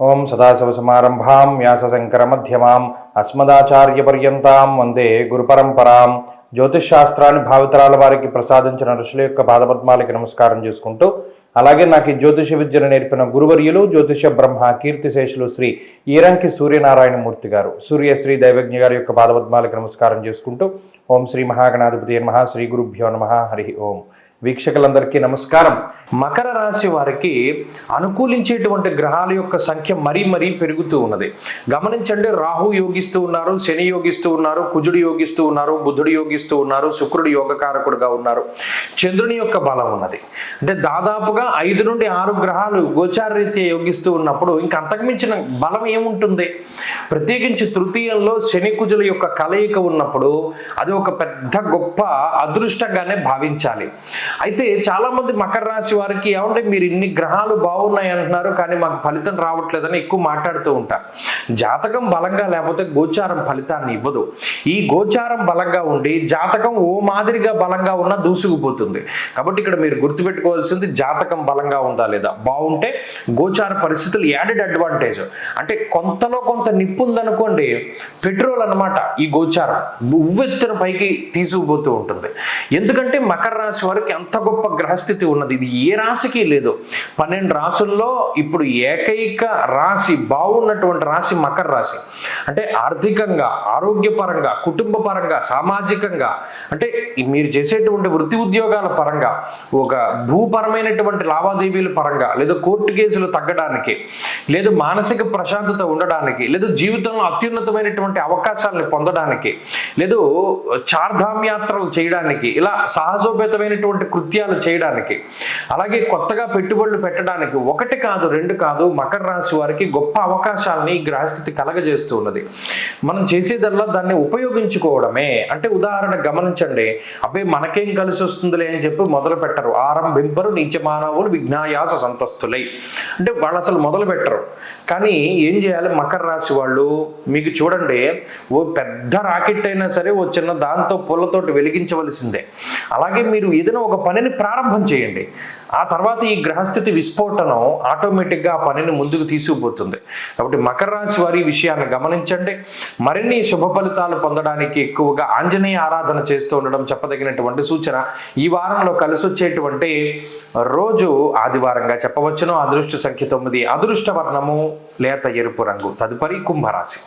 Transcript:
ఓం సదాశివసమారంభాం వ్యాసశంకరమధ్యమాం అస్మదాచార్యపర్యంతాం వందే గురుపరంపరాం. జ్యోతిష్ శాస్త్రాన్ని భావితరాల వారికి ప్రసాదించిన ఋషుల యొక్క పాదపద్మాలకి నమస్కారం చేసుకుంటూ, అలాగే నాకు ఈ జ్యోతిష విద్యను నేర్పిన గురువర్యులు జ్యోతిష బ్రహ్మ కీర్తిశేషులు శ్రీ ఈరంకి సూర్యనారాయణమూర్తి గారు, సూర్యశ్రీ దైవజ్ఞ గారి యొక్క పాదపద్మాలకి నమస్కారం చేసుకుంటూ, ఓం శ్రీ మహాగణాధిపతి నమః, శ్రీ గురుభ్యో నమః, హరి ఓం. వీక్షకులందరికీ నమస్కారం. మకర రాశి వారికి అనుకూలించేటువంటి గ్రహాల యొక్క సంఖ్య మరీ మరీ పెరుగుతూ ఉన్నది. గమనించండి, రాహు యోగిస్తూ ఉన్నారు, శని యోగిస్తూ ఉన్నారు, కుజుడు యోగిస్తూ ఉన్నారు, బుధుడు యోగిస్తూ ఉన్నారు, శుక్రుడు యోగకారకుడుగా ఉన్నారు, చంద్రుని యొక్క బలం ఉన్నది. అంటే దాదాపుగా 5 నుండి 6 గ్రహాలు గోచారరీత్యా యోగిస్తూ ఉన్నప్పుడు ఇంకా అంతకుమించిన బలం ఏముంటుంది? ప్రత్యేకించి తృతీయంలో శని కుజుల యొక్క కలయిక ఉన్నప్పుడు అది ఒక పెద్ద గొప్ప అదృష్టంగానే భావించాలి. అయితే చాలా మంది మకర రాశి వారికి ఏమంటే మీరు ఇన్ని గ్రహాలు బాగున్నాయి అంటున్నారు కానీ మాకు ఫలితం రావట్లేదని ఎక్కువ మాట్లాడుతూ ఉంటారు. జాతకం బలంగా లేకపోతే గోచారం ఫలితాన్ని ఇవ్వదు. ఈ గోచారం బలంగా ఉండి జాతకం ఓ మాదిరిగా బలంగా ఉన్నా దూసుకుపోతుంది. కాబట్టి ఇక్కడ మీరు గుర్తుపెట్టుకోవాల్సింది జాతకం బలంగా ఉందా లేదా. బాగుంటే గోచార పరిస్థితులు యాడెడ్ అడ్వాంటేజ్. అంటే కొంతలో కొంత నిప్పు ఉందనుకోండి, పెట్రోల్ అన్నమాట ఈ గోచారం, ఉవ్వెత్తున పైకి తీసుకుపోతూ ఉంటుంది. ఎందుకంటే మకర రాశి వారికి అంత గొప్ప గ్రహస్థితి ఉన్నది. ఇది ఏ రాశికి లేదు. 12 రాశుల్లో ఇప్పుడు ఏకైక రాశి బాగున్నటువంటి రాశి మకర రాశి. అంటే ఆర్థికంగా, ఆరోగ్యపరంగా, కుటుంబ పరంగా, సామాజికంగా, అంటే మీరు చేసేటువంటి వృత్తి ఉద్యోగాల పరంగా, ఒక భూపరమైనటువంటి లావాదేవీల పరంగా, లేదా కోర్టు కేసులు తగ్గడానికి, లేదు మానసిక ప్రశాంతత ఉండడానికి, లేదు జీవితంలో అత్యున్నతమైనటువంటి అవకాశాలను పొందడానికి, లేదు చార్ధామ్ యాత్రలు చేయడానికి, ఇలా సాహసోపేతమైనటువంటి కృత్యాలు చేయడానికి, అలాగే కొత్తగా పెట్టుబడులు పెట్టడానికి 1 కాదు 2 కాదు మకర రాశి వారికి గొప్ప అవకాశాలని ఈ గ్రహస్థితి కలగజేస్తూ ఉన్నది. మనం చేసేదల్లా దాన్ని ఉపయోగించుకోవడమే. అంటే ఉదాహరణ గమనించండి, అబ్బాయి మనకేం కలిసి వస్తుందిలే అని చెప్పి మొదలు పెట్టరు. ఆరంభింపరు నీచ మానవులు విఘ్నాయాస సంతస్తులై. అంటే వాళ్ళు అసలు మొదలు పెట్టరు. కానీ ఏం చేయాలి మకర రాశి వాళ్ళు? మీకు చూడండి, ఓ పెద్ద రాకెట్ అయినా సరే ఓ చిన్న దాంతో పూలతోటి వెలిగించవలసిందే. అలాగే మీరు ఏదైనా ఒక పనిని ప్రారంభం చేయండి, ఆ తర్వాత ఈ గ్రహస్థితి విస్ఫోటనం ఆటోమేటిక్గా ఆ పనిని ముందుకు తీసుకుపోతుంది. కాబట్టి మకర రాశి వారి విషయాన్ని గమనించండి. మరిన్ని శుభ ఫలితాలు పొందడానికి ఎక్కువగా ఆంజనేయ ఆరాధన చేస్తూ ఉండడం చెప్పదగినటువంటి సూచన. ఈ వారంలో కలిసి వచ్చేటువంటి రోజు ఆదివారంగా చెప్పవచ్చును. అదృష్ట సంఖ్య 9, అదృష్ట వర్ణము లేత ఎరుపు రంగు. తదుపరి కుంభరాశి.